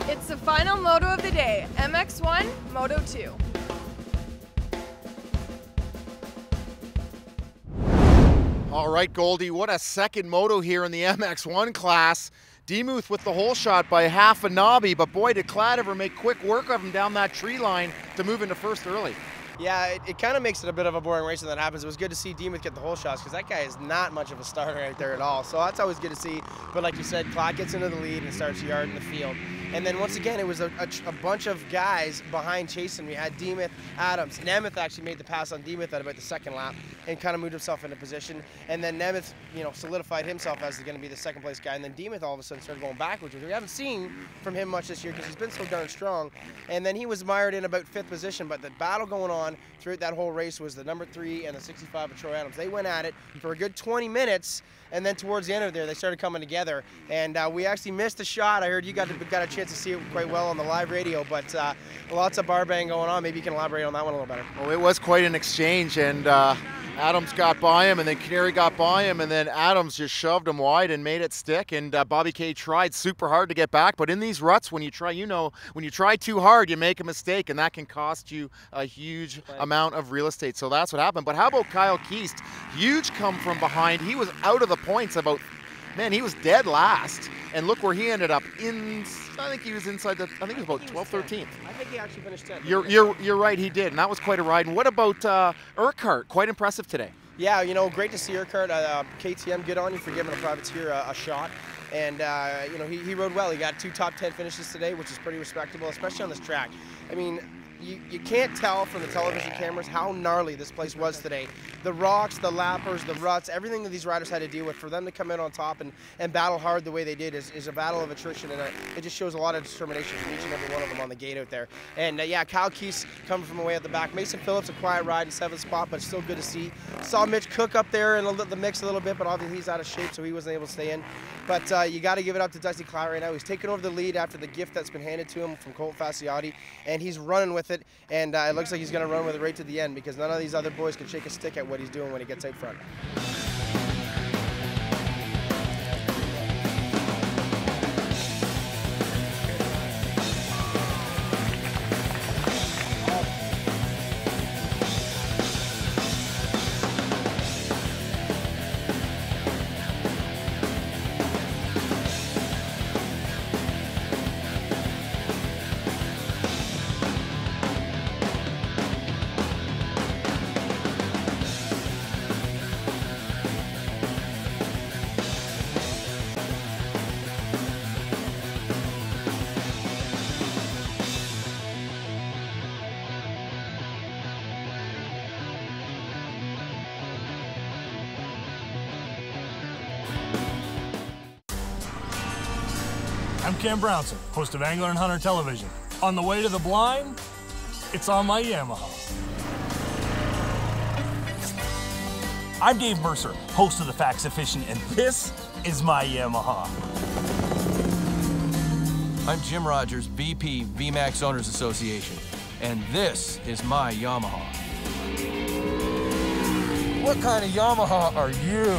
It's the final moto of the day, MX1 Moto 2. All right, Goldie, what a second moto here in the MX1 class. Demuth with the hole shot by half a knobby, but boy, did Clad ever make quick work of him down that tree line to move into first early. Yeah, it kind of makes it a bit of a boring race when that happens. It was good to see Demuth get the hole shots because that guy is not much of a starter right there at all. So that's always good to see. But like you said, Clad gets into the lead and starts yarding the field. And then once again, it was a bunch of guys behind chasing. We had Demuth, Adams. Nemeth actually made the pass on Demuth at about the second lap and kind of moved himself into position. And then Nemeth, solidified himself as going to be the second place guy. And then Demuth all of a sudden started going backwards, which we haven't seen from him much this year because he's been so darn strong. And then he was mired in about fifth position. But the battle going on throughout that whole race was the number 3 and the 65 of Troy Adams. They went at it for a good 20 minutes. And then towards the end of there, they started coming together. And we actually missed a shot. I heard you got a chance to see it quite well on the live radio, but lots of bar bang going on. Maybe you can elaborate on that one a little better. Well, it was quite an exchange, and Adams got by him, and then Canary got by him, and then Adams just shoved him wide and made it stick, and Bobby K tried super hard to get back, but in these ruts, when you try too hard, you make a mistake, and that can cost you a huge amount of real estate. So that's what happened. But how about Kyle Keast? Huge come from behind. He was out of the points he was dead last, and look where he ended up. I think he was inside I think it was about 12th, 13th. I think he actually finished 10th. You're right, he did, and that was quite a ride. And what about Urquhart? Quite impressive today. Yeah, great to see Urquhart. KTM, good on you for giving a privateer a shot. And, he rode well. He got 2 top 10 finishes today, which is pretty respectable, especially on this track. I mean, you can't tell from the television cameras how gnarly this place was today. The rocks, the lappers, the ruts, everything that these riders had to deal with, for them to come in on top and battle hard the way they did is a battle of attrition, and it just shows a lot of determination from each and every one of them on the gate out there. And yeah, Kyle Keast coming from away at the back. Mason Phillips, a quiet ride in 7th spot, but still good to see. Saw Mitch Cook up there in the mix a little bit, but obviously he's out of shape, so he wasn't able to stay in. But you got to give it up to Dusty Clout right now. He's taking over the lead after the gift that's been handed to him from Colt Fasciotti, and he's running with it. And it looks like he's going to run with it right to the end because none of these other boys can shake a stick at what he's doing when he gets out front. I'm Cam Brownson, host of Angler and Hunter Television. On the way to the blind, it's on my Yamaha. I'm Dave Mercer, host of The Facts Efficient, and this is my Yamaha. I'm Jim Rogers, VP, VMAX Owners Association, and this is my Yamaha. What kind of Yamaha are you?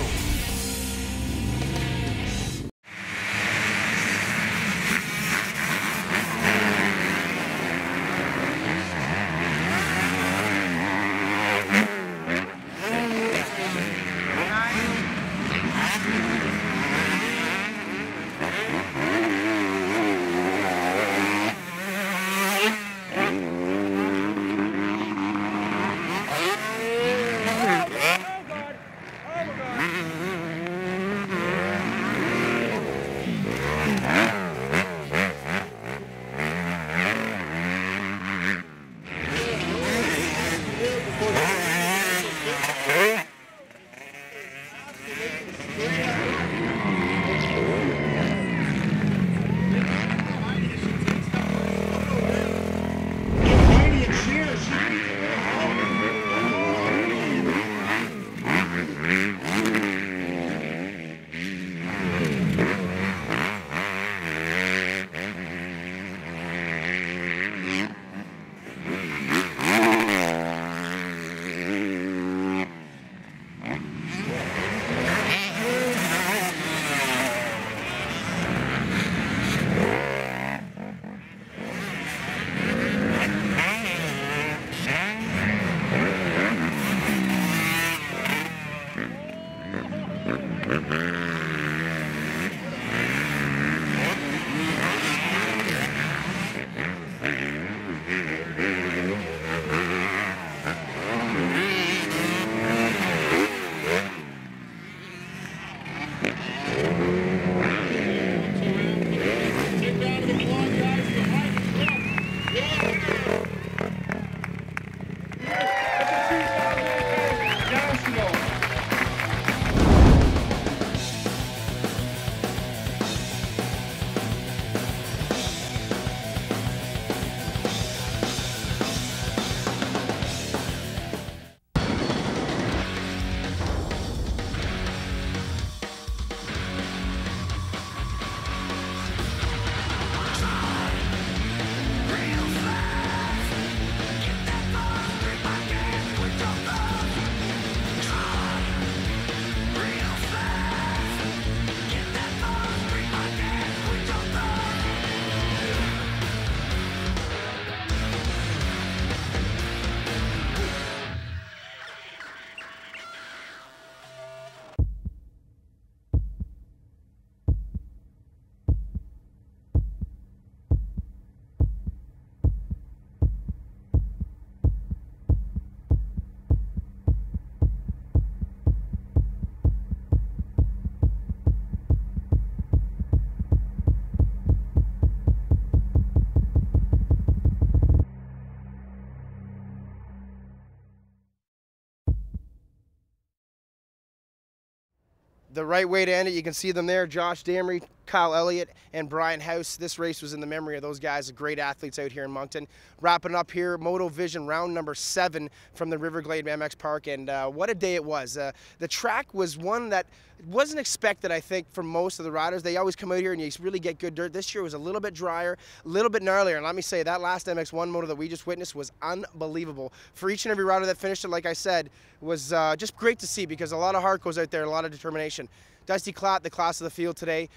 the right way to end it. You can see them there, Josh Damery, Kyle Elliott, and Brian House. This race was in the memory of those guys, great athletes out here in Moncton. Wrapping up here, MOTOVISION round number 7 from the Riverglade MX Park, and what a day it was. The track was one that wasn't expected, I think, for most of the riders. They always come out here and you really get good dirt. This year was a little bit drier, a little bit gnarlier, and let me say, that last MX1 moto that we just witnessed was unbelievable. For each and every rider that finished it, like I said, was just great to see, because a lot of heart goes out there, a lot of determination. Dusty Klatt, the class of the field today.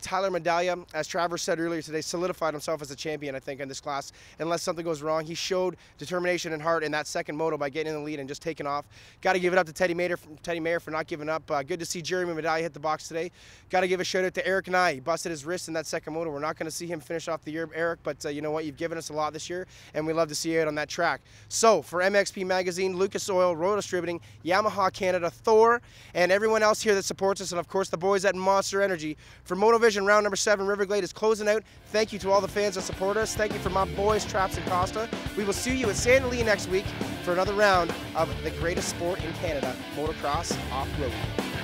Tyler Medallia, as Travers said earlier today, solidified himself as a champion, I think, in this class. Unless something goes wrong, he showed determination and heart in that second moto by getting in the lead and just taking off. Got to give it up to Teddy Mayer for not giving up. Good to see Jeremy Medallia hit the box today. Got to give a shout out to Eric Nye. He busted his wrist in that second moto. We're not going to see him finish off the year, Eric, but you know what? You've given us a lot this year, and we love to see you out on that track. So, for MXP Magazine, Lucas Oil, Royal Distributing, Yamaha Canada, Thor, and everyone else here that supports us, and of course the boys at Monster Energy. For MOTOVISION round number 7, Riverglade is closing out. Thank you to all the fans that support us. Thank you for my boys, Traps and Costa. We will see you at Santa Lee next week for another round of the greatest sport in Canada, motocross off-road.